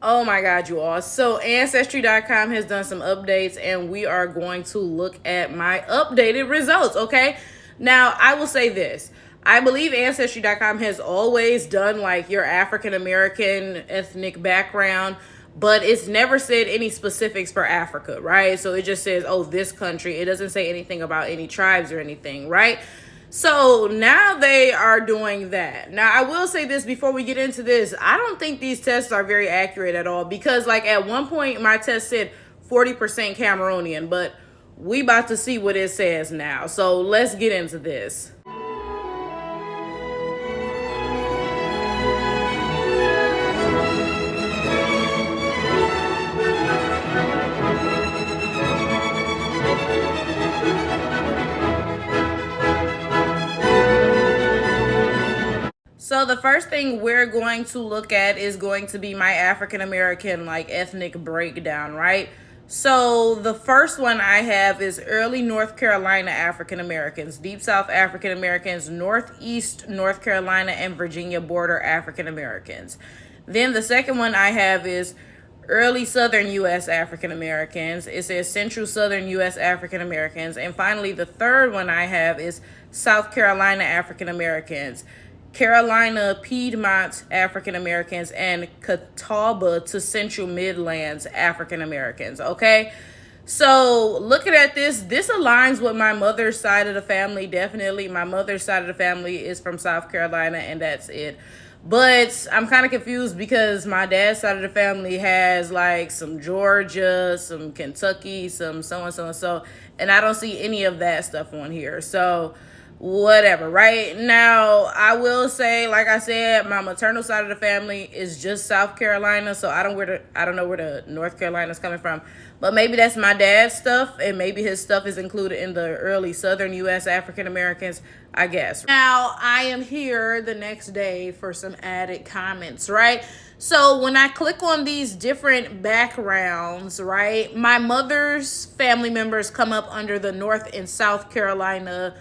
Oh my God, you all. So ancestry.com has done some updates and we are going to look at my updated results, okay? Now, I will say this. I believe ancestry.com has always done like your African American ethnic background, but it's never said any specifics for Africa, right? So it just says, oh, this country. It doesn't say anything about any tribes or anything, right? So now they are doing that. Now, I will say this before we get into this. I don't think these tests are very accurate at all because, like, at one point, my test said 40% Cameroonian, but we about to see what it says now. So let's get into this. So the first thing we're going to look at is going to be my African American like ethnic breakdown, right? So the first one I have is early North Carolina African Americans, Deep South African Americans, Northeast North Carolina and Virginia border African Americans. Then the second one I have is early Southern U.S. African Americans. It says Central Southern U.S. African Americans. And finally, the third one I have is South Carolina African Americans, Carolina Piedmont African Americans, and Catawba to Central Midlands African Americans, okay? So looking at this aligns with my mother's side of the family, definitely. My mother's side of the family is from South Carolina, and that's it. But I'm kind of confused because my dad's side of the family has like some Georgia, some Kentucky, some so, and I don't see any of that stuff on here. So whatever, right? Now, I will say, like I said, my maternal side of the family is just South Carolina, so I don't know where the North Carolina's coming from. But maybe that's my dad's stuff, and maybe his stuff is included in the early Southern U.S. African Americans, I guess. Now, I am here the next day for some added comments, right? So when I click on these different backgrounds, right, my mother's family members come up under the North and South Carolina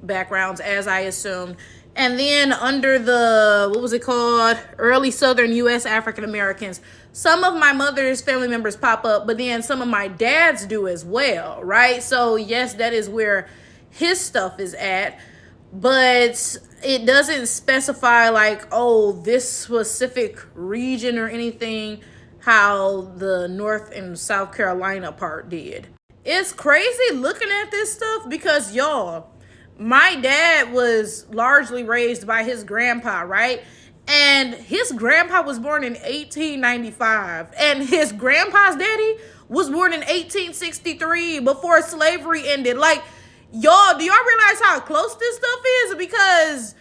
backgrounds, as I assumed. And then under the, what was it called? Early Southern U.S. African Americans, some of my mother's family members pop up, but then some of my dad's do as well, right? So yes, that is where his stuff is at, but it doesn't specify like, oh, this specific region or anything, how the North and South Carolina part did. It's crazy looking at this stuff because, y'all, my dad was largely raised by his grandpa, right? And his grandpa was born in 1895. And his grandpa's daddy was born in 1863 before slavery ended. Like, y'all, do y'all realize how close this stuff is? Because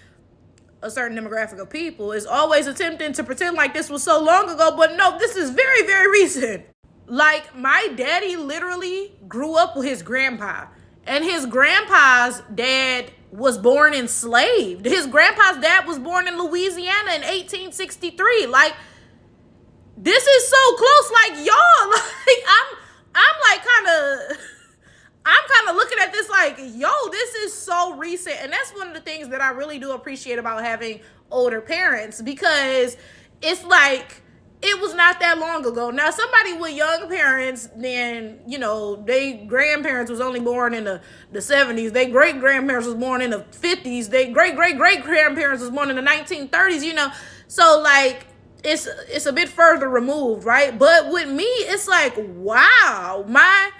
a certain demographic of people is always attempting to pretend like this was so long ago. But no, this is very, very recent. Like, my daddy literally grew up with his grandpa. And his grandpa's dad was born enslaved. His grandpa's dad was born in Louisiana in 1863. Like, this is so close. Like, y'all, like, I'm kind of looking at this like, yo, this is so recent. And that's one of the things that I really do appreciate about having older parents, because it's like, it was not that long ago. Now, somebody with young parents, then, you know, they grandparents was only born in the 70s. They great-grandparents was born in the 50s. They great-great-great-grandparents was born in the 1930s, you know. So, like, it's a bit further removed, right? But with me, it's like, wow, my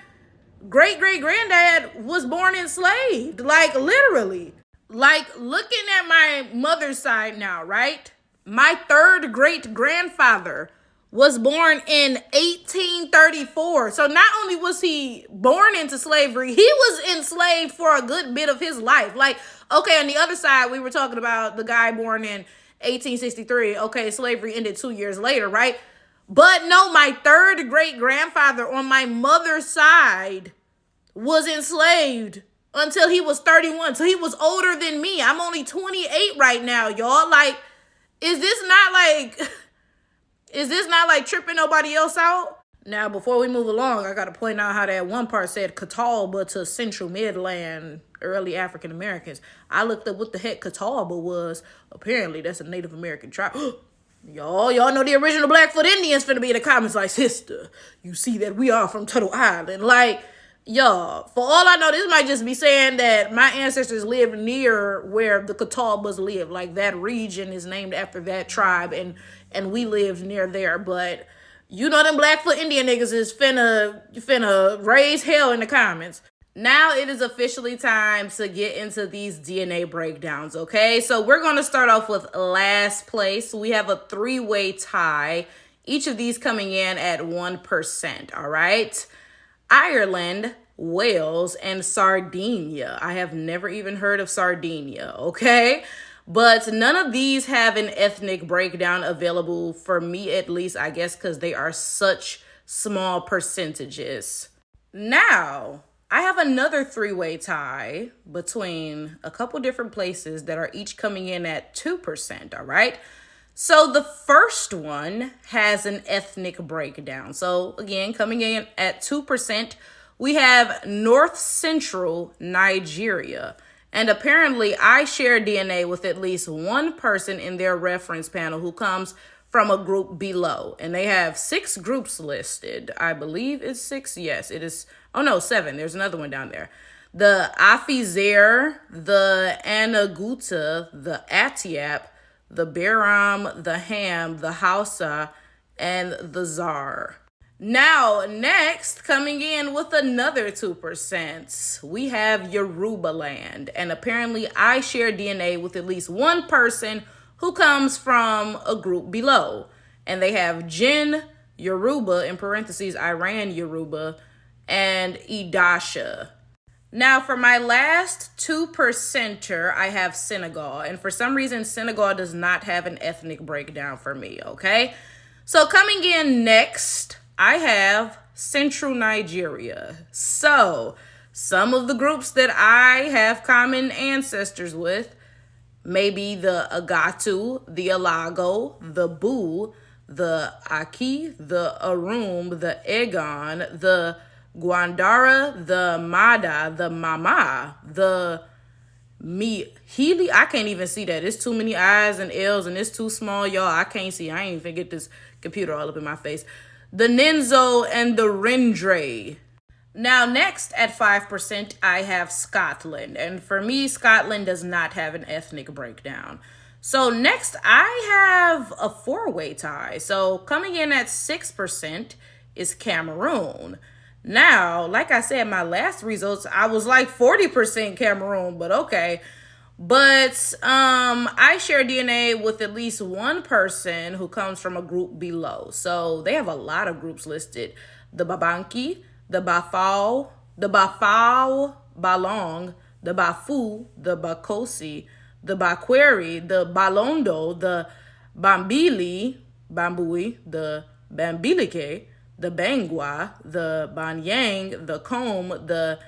great-great-granddad was born enslaved. Like, literally. Like, looking at my mother's side now, right? My third great-grandfather was born in 1834. So not only was he born into slavery, he was enslaved for a good bit of his life. Like, okay, on the other side, we were talking about the guy born in 1863. Okay, slavery ended 2 years later, right? But no, my third great-grandfather on my mother's side was enslaved until he was 31. So he was older than me. I'm only 28 right now, y'all. Like, Is this not like tripping nobody else out? Now, before we move along, I got to point out how that one part said Catawba to Central Midland early African Americans. I looked up what the heck Catawba was. Apparently, that's a Native American tribe. Y'all know the original Blackfoot Indians finna be in the comments like, sister, you see that we are from Turtle Island. Like, y'all, for all I know, this might just be saying that my ancestors lived near where the Catawbas live. Like, that region is named after that tribe, and we lived near there. But you know them Blackfoot Indian niggas is finna raise hell in the comments. Now it is officially time to get into these DNA breakdowns, okay? So we're going to start off with last place. We have a three-way tie, each of these coming in at 1%, all right? Ireland, Wales, and Sardinia. I have never even heard of Sardinia, okay? But none of these have an ethnic breakdown available for me, at least, I guess, because they are such small percentages. Now, I have another three-way tie between a couple different places that are each coming in at 2%, all right? So the first one has an ethnic breakdown. So again, coming in at 2%, we have North Central Nigeria. And apparently I share DNA with at least one person in their reference panel who comes from a group below. And they have 6 groups listed. I believe it's 6. Yes, it is. Oh no, 7. There's another one down there. The Afizer, the Anaguta, the Atiap, the Beram, the Ham, the Hausa, and the Zar. Now, next, coming in with another 2%, we have Yoruba land. And apparently I share DNA with at least one person who comes from a group below. And they have Jin Yoruba, in parentheses, Iran Yoruba, and Idasha. Now, for my last 2%er, I have Senegal. And for some reason, Senegal does not have an ethnic breakdown for me, okay? So coming in next, I have Central Nigeria. So some of the groups that I have common ancestors with, maybe the Agatu, the Alago, the Bu, the Aki, the Arum, the Egon, the Guandara, the Mada, the Mama, the Mihili. I can't even see that. It's too many I's and L's and it's too small, y'all. I can't see. I ain't even get this computer all up in my face. The Ninzo and the Rendre. Now, next at 5%, I have Scotland. And for me, Scotland does not have an ethnic breakdown. So next, I have a 4-way tie. So coming in at 6% is Cameroon. Now, like I said, my last results, I was like 40% Cameroon, but okay. But I share DNA with at least one person who comes from a group below. So they have a lot of groups listed. The Babanki, the Bafau, Balong, the Bafu, the Bakosi, the Bakweri, the Balondo, the Bambili, Bambui, the Bambilike, the Bangwa, the Banyang, the Kom, the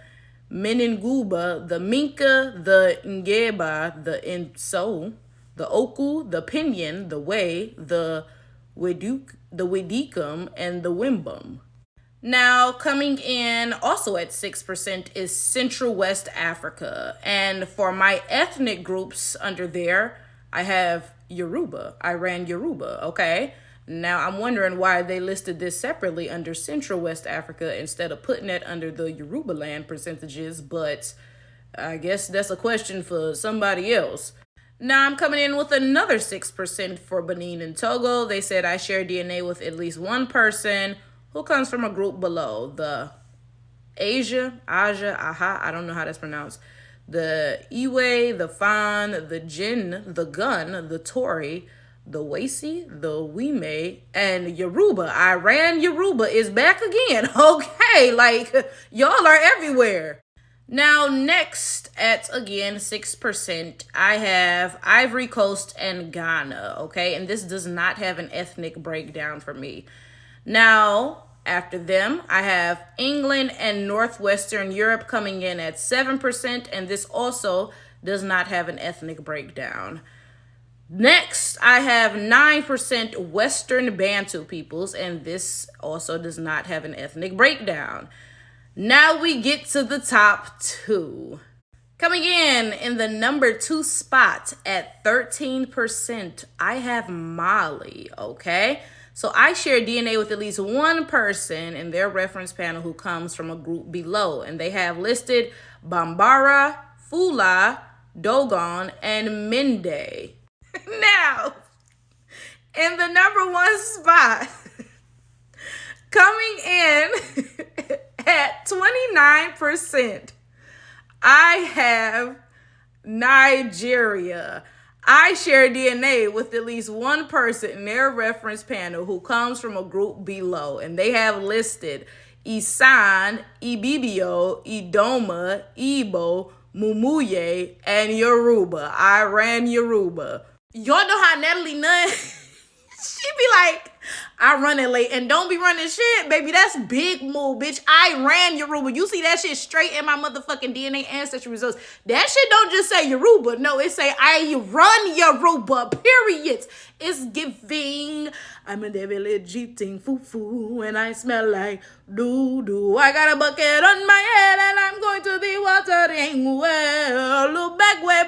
Meninguba, the Minka, the Ngeba, the Inso, the Oku, the Pinion, the Way, the Wedicum, and the Wimbum. Now, coming in also at 6% is Central West Africa. And for my ethnic groups under there, I have Yoruba, Iran Yoruba, okay? Now, I'm wondering why they listed this separately under Central West Africa instead of putting it under the Yoruba land percentages, but I guess that's a question for somebody else. Now, I'm coming in with another 6% for Benin and Togo. They said I share DNA with at least one person who comes from a group below. The Aja, I don't know how that's pronounced. The Iwe, the Fan, the Jin, the Gun, the Tori, the Wasi, the Wime, and Yoruba. Iran Yoruba is back again. Okay, like, y'all are everywhere. Now, next at, again, 6%, I have Ivory Coast and Ghana, okay? And this does not have an ethnic breakdown for me. Now, after them, I have England and Northwestern Europe coming in at 7%, and this also does not have an ethnic breakdown. Next, I have 9% Western Bantu peoples, and this also does not have an ethnic breakdown. Now we get to the top 2. Coming in the number 2 spot at 13%, I have Mali, okay? So I share DNA with at least one person in their reference panel who comes from a group below. And they have listed Bambara, Fula, Dogon, and Mende. Now, in the number 1 spot, coming in at 29%, I have Nigeria. I share DNA with at least one person in their reference panel who comes from a group below, and they have listed Isan, Ibibio, Idoma, Igbo, Mumuye, and Yoruba. I ran Yoruba. Y'all know how Natalie Nunn, she be like, I run it late and don't be running shit, baby. That's big move, bitch. I ran Yoruba. You see that shit straight in my motherfucking DNA ancestry results. That shit don't just say Yoruba. No, it say I run Yoruba, period. It's giving. I'm a devil eating fufu and I smell like doo-doo. I got a bucket on my head and I'm going to be watering well. Look back way,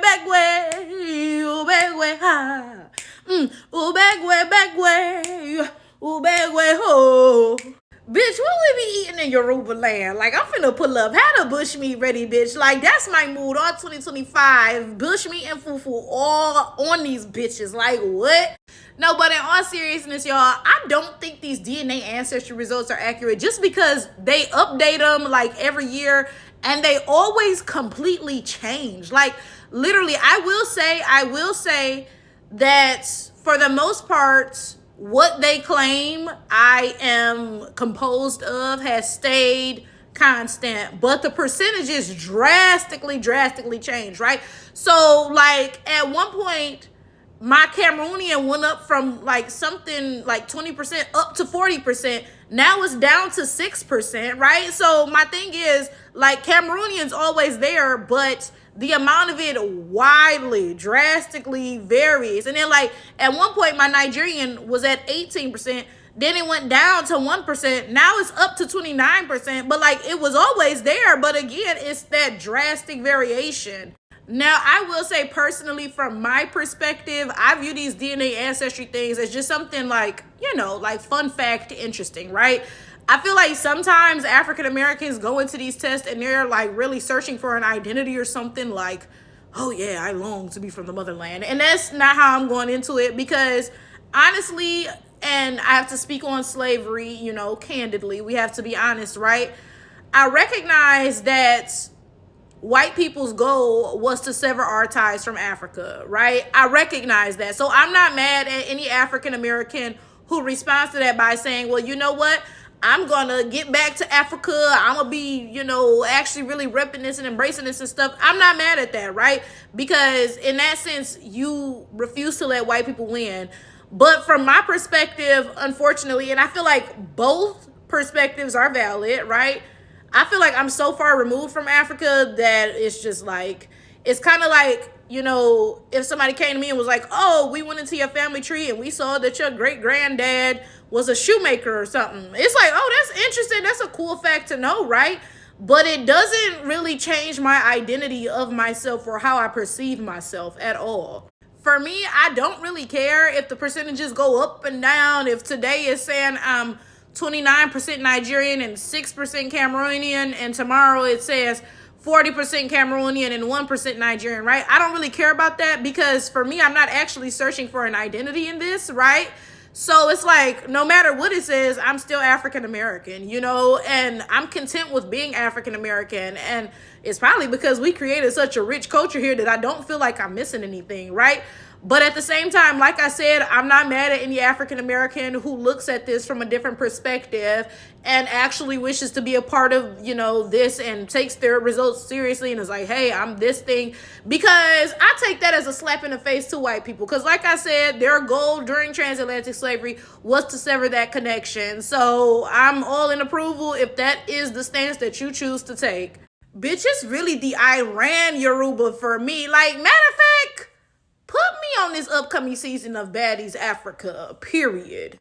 oh back way, ha. Oh back way. Ooh, bag way ho. Bitch, what we be eating in Yoruba land? Like, I'm finna pull up. Had a bushmeat ready, bitch. Like, that's my mood all 2025. Bushmeat and fufu all on these bitches. Like, what? No, but in all seriousness, y'all, I don't think these DNA ancestry results are accurate just because they update them, like, every year, and they always completely change. Like, literally, I will say that for the most part, what they claim I am composed of has stayed constant, but the percentages drastically change, right? So, like, at one point, my Cameroonian went up from, like, something like 20% up to 40%. Now it's down to 6%, right? So, my thing is, like, Cameroonian's always there, but the amount of it widely, drastically varies. And then, like, at one point, my Nigerian was at 18%. Then it went down to 1%. Now it's up to 29%. But, like, it was always there. But, again, it's that drastic variation. Now, I will say personally, from my perspective, I view these DNA ancestry things as just something like, you know, like fun fact, interesting, right? I feel like sometimes African Americans go into these tests and they're like really searching for an identity or something like, oh yeah, I long to be from the motherland. And that's not how I'm going into it, because honestly, and I have to speak on slavery, you know, candidly, we have to be honest, right? I recognize that white people's goal was to sever our ties from Africa, right? I recognize that. So I'm not mad at any African American who responds to that by saying, well, you know what? I'm going to get back to Africa. I'm going to be, you know, actually really repping this and embracing this and stuff. I'm not mad at that, right? Because in that sense, you refuse to let white people win. But from my perspective, unfortunately, and I feel like both perspectives are valid, right? I feel like I'm so far removed from Africa that it's just like, it's kind of like, you know, if somebody came to me and was like, oh, we went into your family tree and we saw that your great granddad was a shoemaker or something. It's like, oh, that's interesting. That's a cool fact to know, right? But it doesn't really change my identity of myself or how I perceive myself at all. For me, I don't really care if the percentages go up and down. If today is saying I'm 29% Nigerian and 6% Cameroonian, and tomorrow it says 40% Cameroonian and 1% Nigerian, right? I don't really care about that, because for me, I'm not actually searching for an identity in this, right? So it's like, no matter what it says, I'm still African American, you know, and I'm content with being African American. And it's probably because we created such a rich culture here that I don't feel like I'm missing anything, right? But at the same time, like I said, I'm not mad at any African American who looks at this from a different perspective and actually wishes to be a part of, you know, this and takes their results seriously and is like, hey, I'm this thing. Because I take that as a slap in the face to white people. Because like I said, their goal during transatlantic slavery was to sever that connection. So I'm all in approval if that is the stance that you choose to take. Bitch, it's really the Iran Yoruba for me. Like, matter of fact, put me on this upcoming season of Baddies Africa, period.